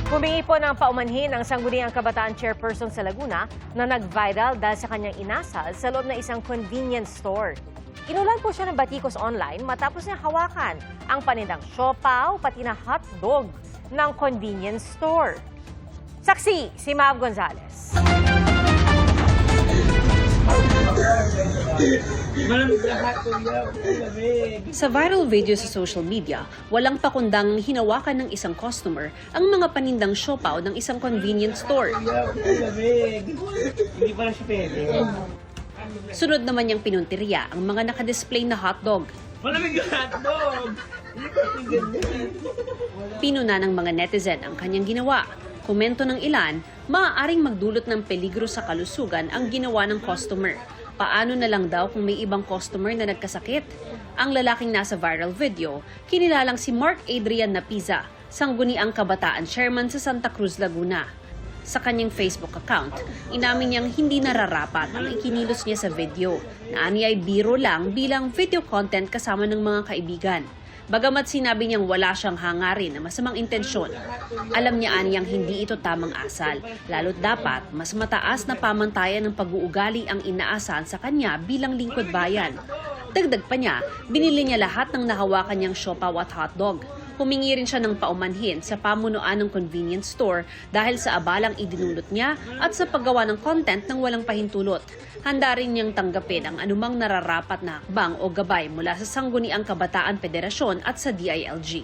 Humingi po ng paumanhin ang Sangguniang Kabataan Chairperson sa Laguna na nag-viral dahil sa kanyang inasal sa loob ng isang convenience store. Inulan po siya ng batikos online matapos niya hawakan ang panindang siopaw pati na hotdog ng convenience store. Saksi, si Mav Gonzalez. Sa viral video sa social media, walang pakundang hinawakan ng isang customer ang mga panindang siopaw ng isang convenience store. Hindi pala siya pwede. Sunod naman niyang pinuntirya ang mga nakadisplay na hotdog. Malamig yung hotdog! Pinuna ng mga netizen ang kanyang ginawa. Komento ng ilan, maaaring magdulot ng peligro sa kalusugan ang ginawa ng customer. Paano na lang daw kung may ibang customer na nagkasakit? Ang lalaking nasa viral video, kinilalang si Mark Adrian Napiza, Sangguniang Kabataan Chairman sa Santa Cruz, Laguna. Sa kanyang Facebook account, inamin niyang hindi nararapat ang ikinilos niya sa video, na ani ay biro lang bilang video content kasama ng mga kaibigan. Bagamat sinabi niyang wala siyang hangarin na masamang intensyon, alam niya aniyang hindi ito tamang asal, lalo't dapat mas mataas na pamantayan ng pag-uugali ang inaasahan sa kanya bilang lingkod bayan. Dagdag pa niya, binili niya lahat ng nahawakan niyang siopaw at hotdog. Humingi rin siya ng paumanhin sa pamunuan ng convenience store dahil sa abalang idinulot niya at sa paggawa ng content ng walang pahintulot. Handa rin niyang tanggapin ang anumang nararapat na hakbang o gabay mula sa Sangguniang Kabataan Federasyon at sa DILG.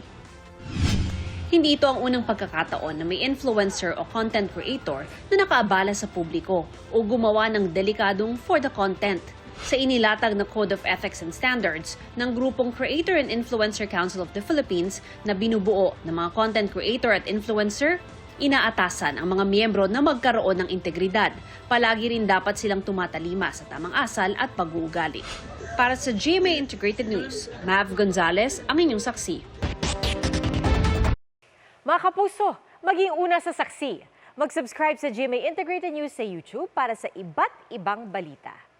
Hindi ito ang unang pagkakataon na may influencer o content creator na nakaabala sa publiko o gumawa ng delikadong for the content. Sa inilatag na Code of Ethics and Standards ng grupong Creator and Influencer Council of the Philippines na binubuo ng mga content creator at influencer, inaatasan ang mga miyembro na magkaroon ng integridad. Palagi rin dapat silang tumatalima sa tamang asal at pag-uugali. Para sa GMA Integrated News, Mav Gonzalez, ang inyong saksi. Mga kapuso, maging una sa saksi. Mag-subscribe sa GMA Integrated News sa YouTube para sa iba't ibang balita.